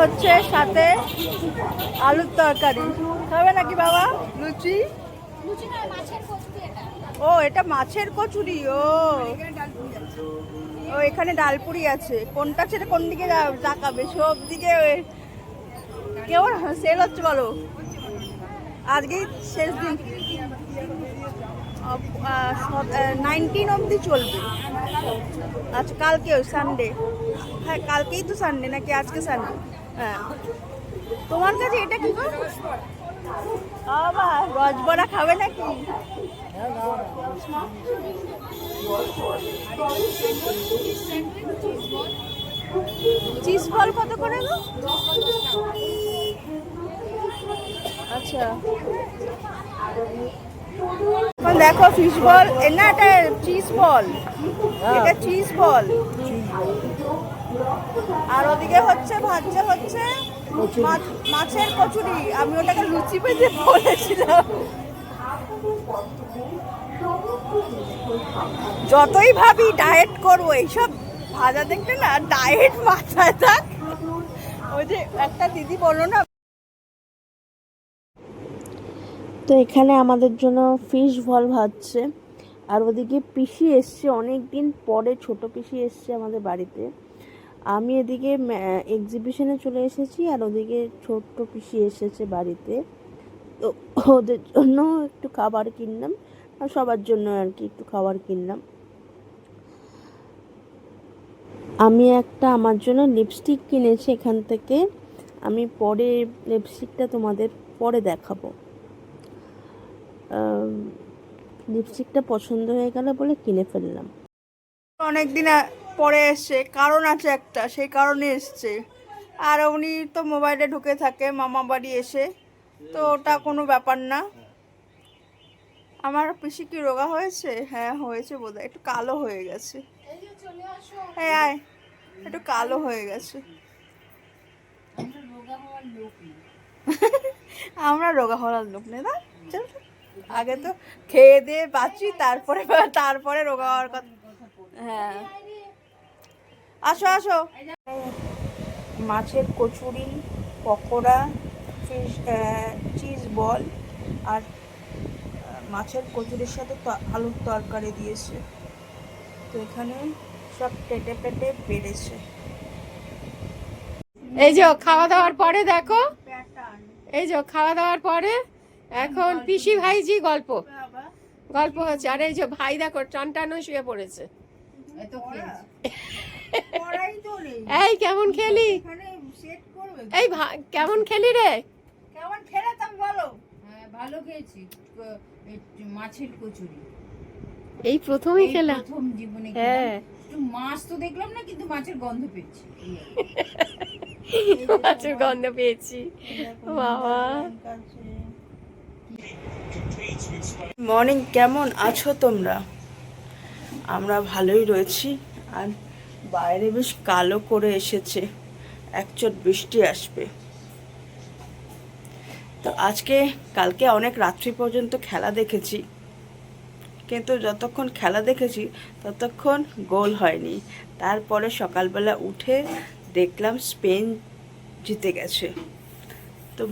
হচ্ছে সাথে আলুর তরকারি। খাবে নাকি বাবা লুচি? ও এটা মাছের কচুরি। ও ও এখানে ডালপুরি আছে। কোনটা ছেড়ে কোন দিকে তাকাবে? সব দিকে কেমন সেল হচ্ছে বলো? আজকেই শেষ দিন, 19 অবধি চলবে। আচ্ছা কালকে সানডে। হ্যাঁ কালকেই তো সানডে নাকি আজকে সানডে? হ্যাঁ। তোমার কাছে এটা কি গো? বাবা রজবড়া খাবে নাকি? চিজ বল কত করে গো? আচ্ছা দেখো ফিশ বল না, এটা চিজ বল। এটা চিজ বল। আর ওদিকে হচ্ছে ভাজছে হচ্ছে মাছের কচুরি। আমি ওটাকে লুচি পেতে বলেছিলাম। যতই ভাবি ডায়েট করবো, এইসব ভাজা দেখলে না ডায়েট মাথায় থাক। ওই যে একটা দিদি বললো না। তো এখানে আমাদের জন্য ফিশ বল ভাজছে। আর ওদিকে পিসি এসছে অনেক দিন পরে, ছোট পিসি এসছে আমাদের বাড়িতে। আমি এদিকে এক্সিবিশনে চলে এসেছি, আর ওদিকে ছোট্ট পিসি এসেছে বাড়িতে। তো ওদের জন্য একটু খাবার কিনলাম, আর সবার জন্য আর কি একটু খাবার কিনলাম। আমি একটা আমার জন্য লিপস্টিক কিনেছি এখান থেকে। আমি পরে লিপস্টিকটা তোমাদের পরে দেখাবো। লিপস্টিকটা পছন্দ হয়ে গেল বলে কিনে ফেললাম। অনেকদিন পরে এসছে, কারণ আছে একটা, সেই কারণে এসছে। আর উনি তো মোবাইলে ঢুকে থাকে মামা বাড়ি এসে, তো ওটা কোনো ব্যাপার না। আমার পিসি কি রোগা হয়েছে? হ্যাঁ হয়েছে বোধহয়, একটু কালো হয়ে গেছে। হ্যাঁ আয়, একটু কালো হয়ে গেছে। আমরা রোগা হওয়ার লোক নেই না। চল আগে তো খেয়ে দিয়ে বাঁচি, তারপরে তারপরে রোগা হওয়ার কথা। হ্যাঁ আসো আসো। মাছের kachori, pakora, fish cheese ball, আর মাছের কচুরির সাথে আলুর তরকারি দিয়েছে। তো এখানে সব পেটে পেটে বেড়েছে। এই যে খাওয়া দাওয়ার পরে দেখো, এই যে খাওয়া দাওয়ার পরে এখন পিসি ভাইজি গল্প গল্প হচ্ছে। আর এই যে ভাই দেখো টান টান শুয়ে পড়েছে। এই কেমন খেলি? এই কেমন খেলি রে? কেমন খেলাম বলো? ভালো খেয়েছি। মাছের কচুরি এই প্রথমই খেলা, প্রথম জীবনে। হ্যাঁ মাছ তো দেখলাম না, কিন্তু মাছের গন্ধ পেয়েছি। মাছের গন্ধ পেয়েছি বাবা। মর্নিং, কেমন আছো তোমরা? আমরা ভালোই রয়েছি। আর বাইরে বেশ কালো করে এসেছে, একচোট বৃষ্টি আসবে। তো আজকে কালকে অনেক রাত্রি পর্যন্ত খেলা দেখেছি, কিন্তু যতক্ষণ খেলা দেখেছি ততক্ষণ গোল হয়নি। তারপরে সকালবেলা উঠে দেখলাম স্পেন জিতে গেছে। তো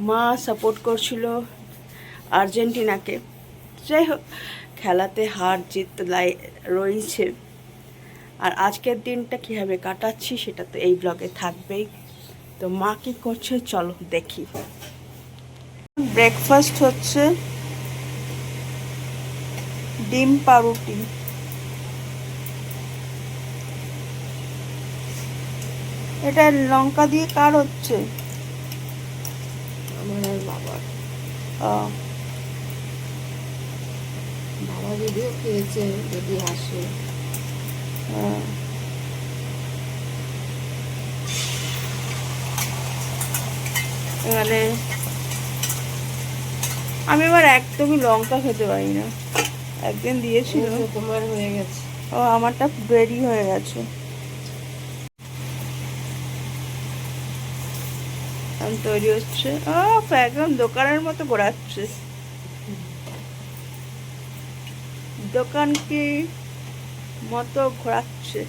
মা সাপোর্ট করছিল আর্জেন্টিনাকে। যাই হোক, খেলাতে হার জিত রয়েছে। আর আজকের দিনটা কীভাবে কাটাচ্ছি সেটা তো এই ব্লগে থাকবেই। তো মা কী করছে চলো দেখি। ব্রেকফাস্ট হচ্ছে ডিম পাউরুটি। এটা লঙ্কা দিয়ে কার হচ্ছে? আমার বাবার। বাবা যদিও খেয়েছে, যদি আসে। এখানে আমি আবার একদমই লঙ্কা খেতে পারি না। একদিন দিয়েছিল। তোমার হয়ে গেছে। ও আমারটা দেরি হয়ে গেছে। তৈরি হচ্ছে। একদম দোকানের মতো ঘোরাচ্ছে। দোকান কি মতো ঘোরাচ্ছে।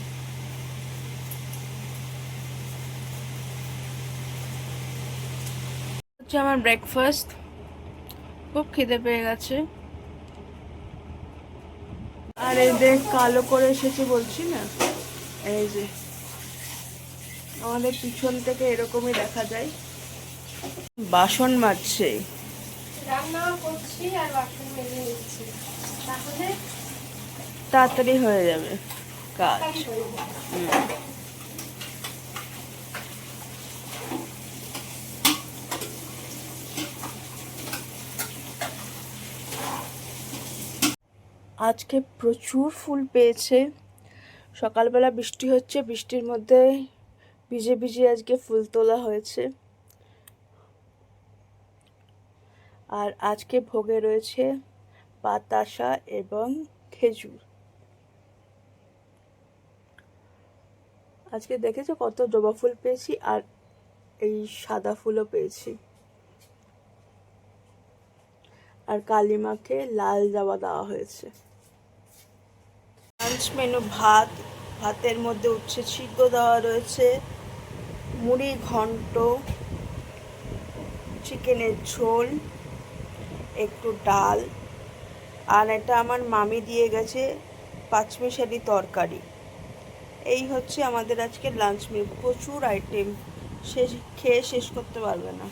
হচ্ছে আমার ব্রেকফাস্ট। খুব খিদে পেয়ে গেছে। আর এই দেখ কালো করে এসেছে বলছি না, এই যে আমাদের পিছন থেকে এরকমই দেখা যায়। বাসন মাজছে। রান্নাও করছি আর বাসন মেজে নিচ্ছি, তাহলে তাড়াতাড়ি হয়ে যাবে কাজ। তাই হয়ে যাবে। হুম। আজকে প্রচুর ফুল পেয়েছে। সকালবেলা বৃষ্টি হচ্ছে, বৃষ্টির মধ্যে ভিজে ভিজে আজকে ফুল তোলা হয়েছে। আর আজকে ভোগে রয়েছে বাতাসা এবং খেজুর। আজকে দেখেছো কত জবা ফুল পেয়েছি, আর এই সাদা ফুলও পেয়েছি। আর কালিমাকে লাল জবা দেওয়া হয়েছে। লাঞ্চ মেনু ভাত, ভাতের মধ্যে উচ্ছে সিদ্ধ দেওয়া রয়েছে, মুড়ি ঘন্ট, চিকেনের ঝোল, একটু ডাল, আর এটা আমার মামি দিয়ে গেছে পাঁচমিশালি তরকারি। এই হচ্ছে আমাদের আজকে লাঞ্চ মেনু। প্রচুর আইটেম, খেয়ে শেষ করতে পারবে না।